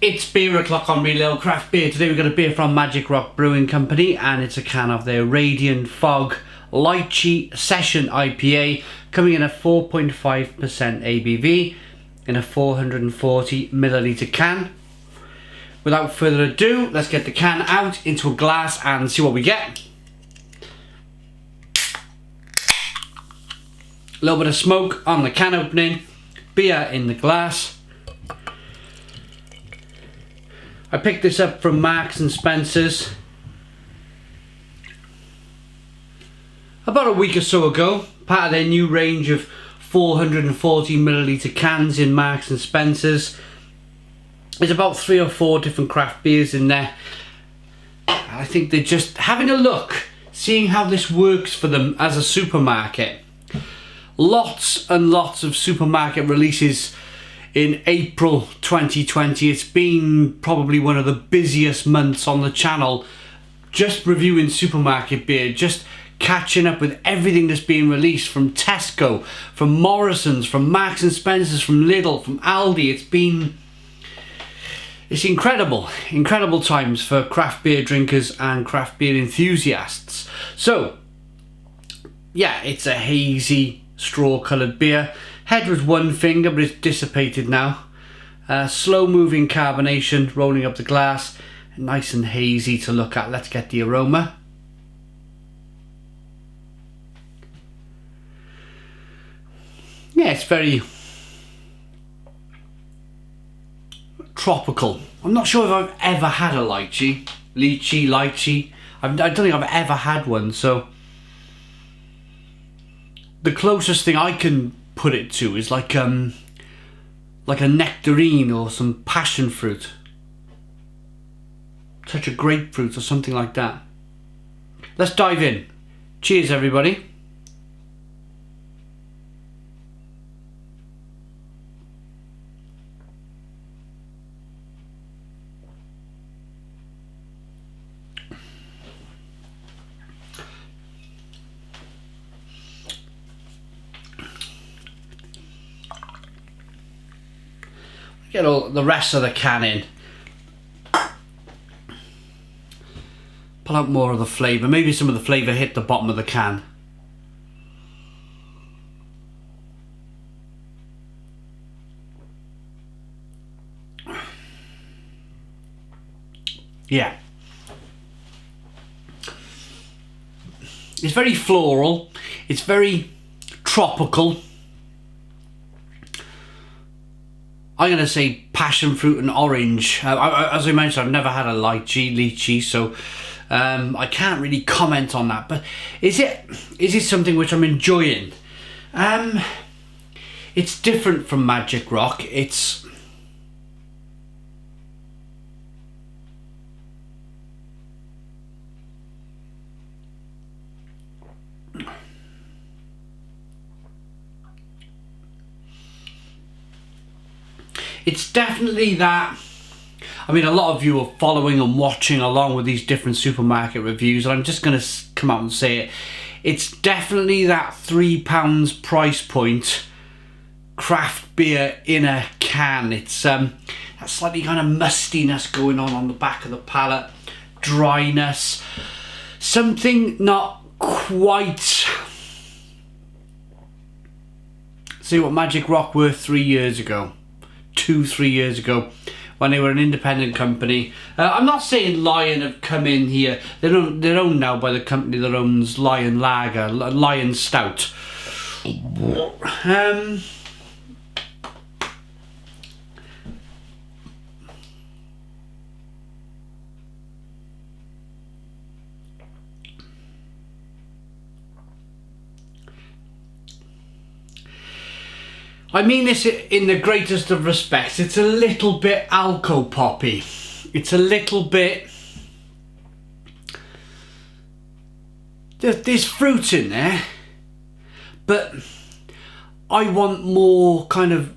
It's beer o'clock on Real Ale Craft Beer. Today we've got a beer from Magic Rock Brewing Company, and it's a can of their Radiant Fog Lychee Session IPA, coming in at 4.5% ABV in a 440ml can. Without further ado, let's get the can out into a glass and see what we get. A little bit of smoke on the can opening, beer in the glass. I picked this up from Marks and Spencer's about a week or so ago, part of their new range of 440ml cans in Marks and Spencer's. There's about 3 or 4 different craft beers in there. I think they're just having a look, seeing how this works for them as a supermarket. Lots and lots of supermarket releases in April 2020. It's been probably one of the busiest months on the channel, just reviewing supermarket beer, just catching up with everything that's being released from Tesco, from Morrison's, from Marks and Spencer's, from Lidl, from Aldi. It's incredible times for craft beer drinkers and craft beer enthusiasts. So yeah, it's a hazy straw coloured beer. Head was one finger, but it's dissipated now. Slow moving carbonation rolling up the glass, nice and hazy to look at. Let's get the aroma. Yeah, it's very tropical. I'm not sure if I've ever had a lychee. I don't think I've ever had one, so the closest thing I can put it to is like a nectarine or some passion fruit, touch of grapefruit or something like that. Let's dive in. Cheers, everybody. Get all the rest of the can in. Pull out more of the flavour. Maybe some of the flavour hit the bottom of the can. Yeah. It's very floral. It's very tropical. I'm going to say passion fruit and orange. As I mentioned, I've never had a lychee, so I can't really comment on that. But is it something which I'm enjoying? It's different from Magic Rock. It's definitely that. I mean, a lot of you are following and watching along with these different supermarket reviews, and I'm just going to come out and say it. It's definitely that £3 price point craft beer in a can. It's that slightly kind of mustiness going on the back of the palate, dryness, something not quite. See what Magic Rock were 3 years ago. 2-3 years ago, when they were an independent company. I'm not saying Lion have come in here. They're owned now by the company that owns Lion Lager, Lion Stout. I mean this in the greatest of respects. It's a little bit alco-poppy. It's a little bit. There's fruit in there, but I want more kind of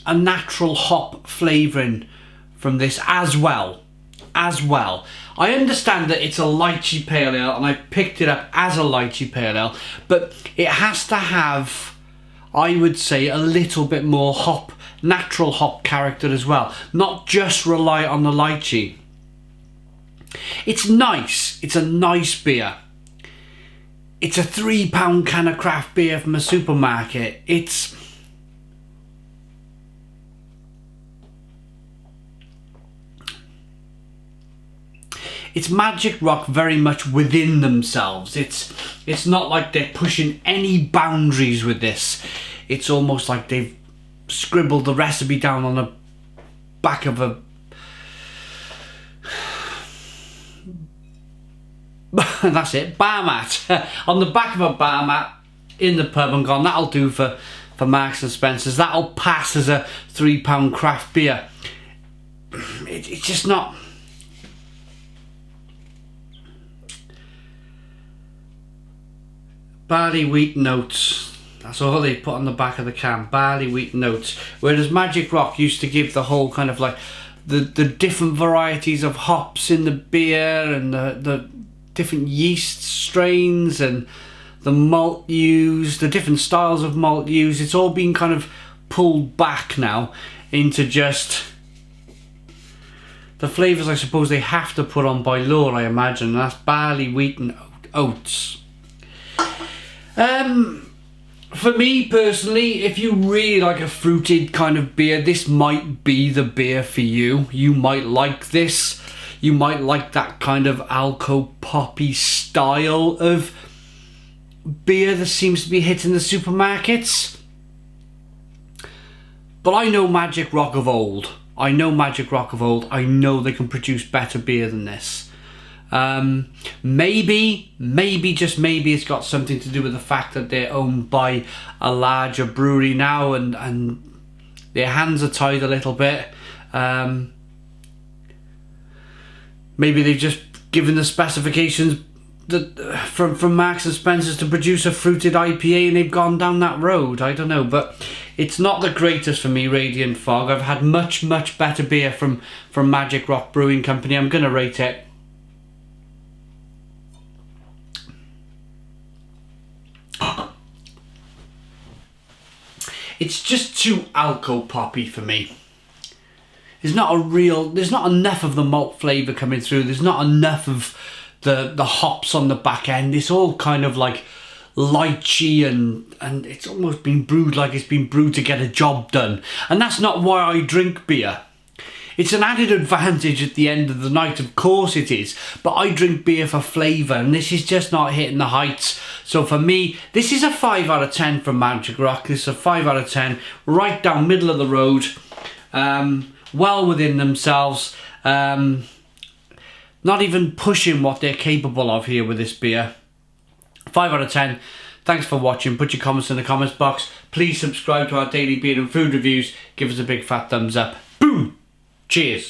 a natural hop flavouring from this as well. I understand that it's a lychee pale ale, and I picked it up as a lychee pale ale, but it has to have, I would say, a little bit more hop natural hop character as well, not just rely on the lychee. It's nice. It's a nice beer. It's a £3 can of craft beer from a supermarket. It's Magic Rock very much within themselves. It's not like they're pushing any boundaries with this. It's almost like they've scribbled the recipe down on the back of a that's it, bar mat. On the back of a bar mat in the pub and gone, that'll do for Marks and Spencer's. That'll pass as a £3 craft beer. It's just not. Barley wheat notes. That's all they put on the back of the can. Barley wheat notes. Whereas Magic Rock used to give the whole kind of like the different varieties of hops in the beer and the different yeast strains and the malt used, the different styles of malt used. It's all been kind of pulled back now into just the flavours I suppose they have to put on by law, I imagine. And that's barley, wheat and oats. For me personally, if you really like a fruited kind of beer, this might be the beer for you. You might like this. You might like that kind of alco poppy style of beer that seems to be hitting the supermarkets. But I know Magic Rock of old. I know they can produce better beer than this. Maybe just maybe it's got something to do with the fact that they're owned by a larger brewery now and their hands are tied a little bit. Maybe they've just given the specifications that from Marks and Spencer's to produce a fruited IPA and they've gone down that road. I don't know, but it's not the greatest for me, Radiant Fog. I've had much better beer from Magic Rock Brewing Company. I'm gonna rate it it's just too alco poppy for me. There's not enough of the malt flavour coming through. There's not enough of the hops on the back end. It's all kind of like lychee and it's almost been brewed like it's been brewed to get a job done. And that's not why I drink beer. It's an added advantage at the end of the night, of course it is, but I drink beer for flavour and this is just not hitting the heights. So for me, this is a 5 out of 10 from Magic Rock. This is a 5 out of 10, right down middle of the road, well within themselves, not even pushing what they're capable of here with this beer. 5 out of 10. Thanks for watching. Put your comments in the comments box. Please subscribe to our daily beer and food reviews. Give us a big fat thumbs up. Boom! Cheers.